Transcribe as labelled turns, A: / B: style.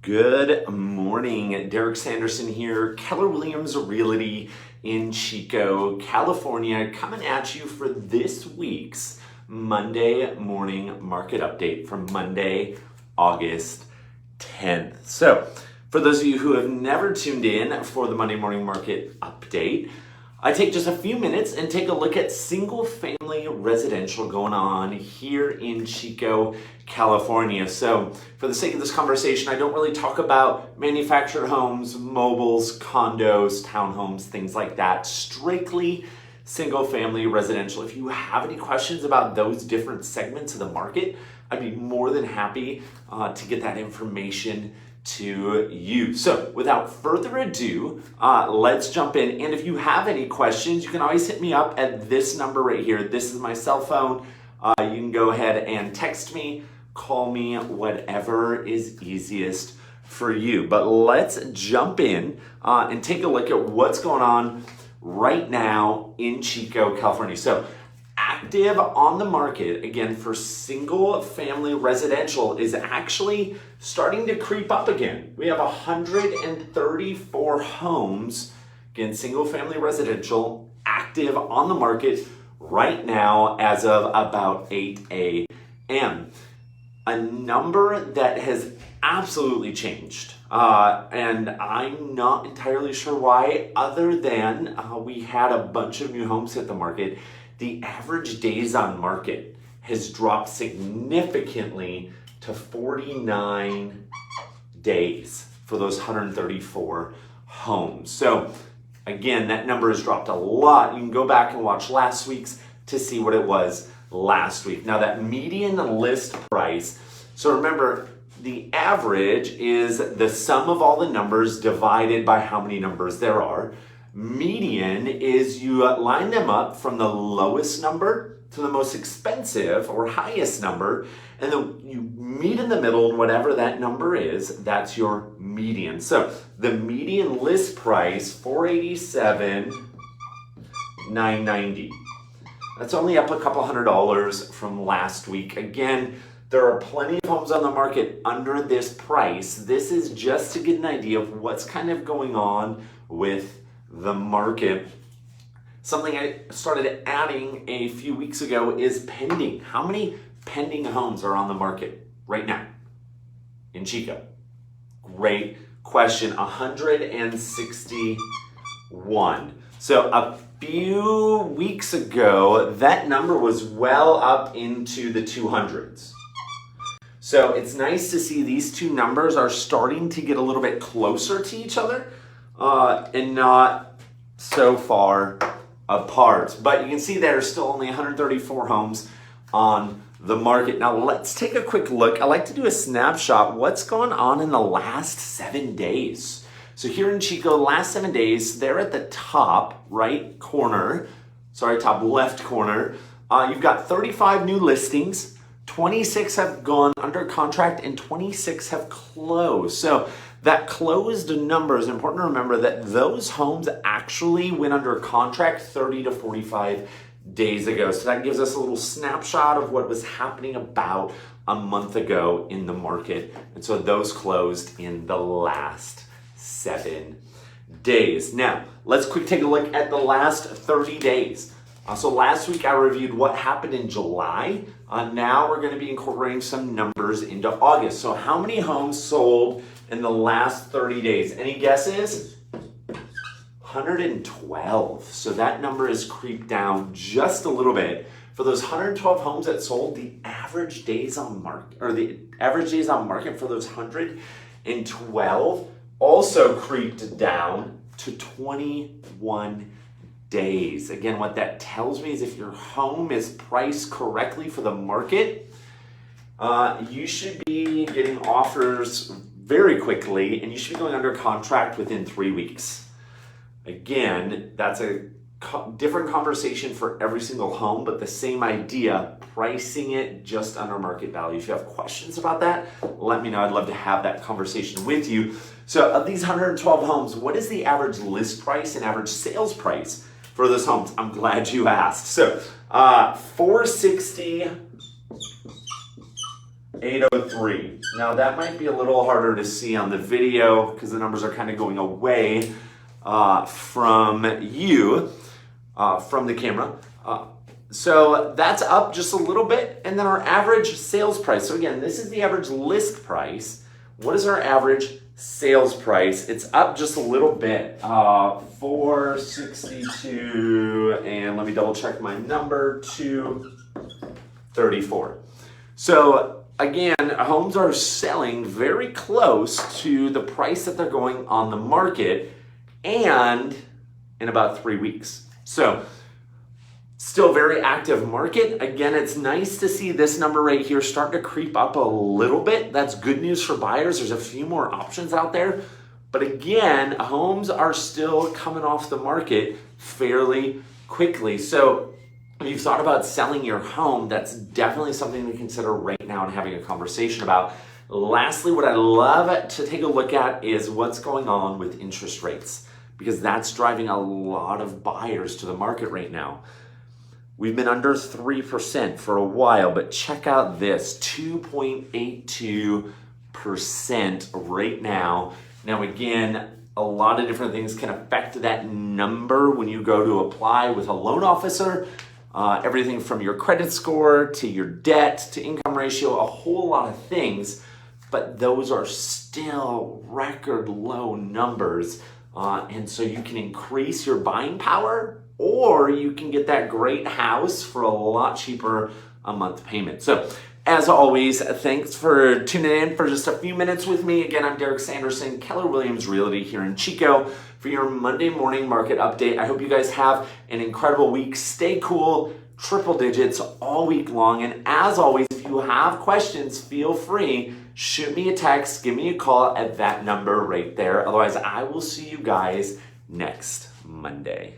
A: Good morning. Derrick Sanderson here, Keller Williams Realty in Chico, California, coming at you for this week's Monday morning market update from Monday, August 10th. So, for those of you who have never tuned in for the Monday morning market update, I take just a few minutes and take a look at single family residential going on here in Chico, California. So for the sake of this conversation, I don't really talk about manufactured homes, mobiles, condos, townhomes, things like that. Strictly single family residential. If you have any questions about those different segments of the market, I'd be more than happy to get that information to you. So without further ado, let's jump in. And if you have any questions, you can always hit me up at this number right here. This is my cell phone. You can go ahead and text me, call me, whatever is easiest for you. But let's jump in and take a look at what's going on right now in Chico, California. So active on the market, again, for single family residential is actually starting to creep up again. We have 134 homes, again, single family residential, active on the market right now as of about 8 a.m. A number that has absolutely changed. And I'm not entirely sure why, other than we had a bunch of new homes hit the market. The average days on market has dropped significantly to 49 days for those 134 homes. So again, that number has dropped a lot. You can go back and watch last week's to see what it was last week. Now that median list price, so remember, the average is the sum of all the numbers divided by how many numbers there are. Median is you line them up from the lowest number to the most expensive or highest number, and then you meet in the middle, and whatever that number is, that's your median. So the median list price, $487,990. That's only up a couple $100 from last week. Again, there are plenty of homes on the market under this price. This is just to get an idea of what's kind of going on with the market. Something I started adding a few weeks ago is pending. How many pending homes are on the market right now in Chico? Great question. 161. So a few weeks ago, that number was well up into the 200s. So it's nice to see these two numbers are starting to get a little bit closer to each other and not so far apart. But you can see there are still only 134 homes on the market. Now let's take a quick look. I like to do a snapshot. What's going on in the last 7 days? So here in Chico, the last 7 days, they're at the top right corner, top left corner. You've got 35 new listings. 26 have gone under contract and 26 have closed. So that closed number is important to remember that those homes actually went under contract 30 to 45 days ago. So that gives us a little snapshot of what was happening about a month ago in the market. And so those closed in the last 7 days. Now, let's quick take a look at the last 30 days. So last week I reviewed what happened in July. Now we're going to be incorporating some numbers into August. So how many homes sold in the last 30 days? Any guesses? 112. So that number has creeped down just a little bit. For those 112 homes that sold, the average days on market, or the average days on market for those 112 also creeped down to 21 days. Again, what that tells me is if your home is priced correctly for the market, you should be getting offers very quickly, and you should be going under contract within 3 weeks. Again, that's a different conversation for every single home, but the same idea, pricing it just under market value. If you have questions about that, let me know. I'd love to have that conversation with you. So of these 112 homes, what is the average list price and average sales price for those homes? I'm glad you asked. So 460 803. Now that might be a little harder to see on the video because the numbers are kind of going away from you, from the camera. So that's up just a little bit. And then our average sales price. So again, this is the average list price. What is our average sales price? It's up just a little bit. 462, and let me double check my number, 234. So again, homes are selling very close to the price that they're going on the market, and in about 3 weeks. So still very active market. Again, it's nice to see this number right here start to creep up a little bit. That's good news for buyers. There's a few more options out there. But again, homes are still coming off the market fairly quickly. So if you've thought about selling your home, that's definitely something to consider right now and having a conversation about. Lastly, what I love to take a look at is what's going on with interest rates, because that's driving a lot of buyers to the market right now. We've been under 3% for a while, but check out this, 2.82% right now. Now again, a lot of different things can affect that number when you go to apply with a loan officer. Everything from your credit score to your debt to income ratio, a whole lot of things, but those are still record low numbers. And so you can increase your buying power, or you can get that great house for a lot cheaper a month payment. So as always, thanks for tuning in for just a few minutes with me. Again, I'm Derrick Sanderson, Keller Williams Realty here in Chico for your Monday morning market update. I hope you guys have an incredible week. Stay cool, triple digits all week long. And as always, if you have questions, feel free, shoot me a text, give me a call at that number right there. Otherwise, I will see you guys next Monday.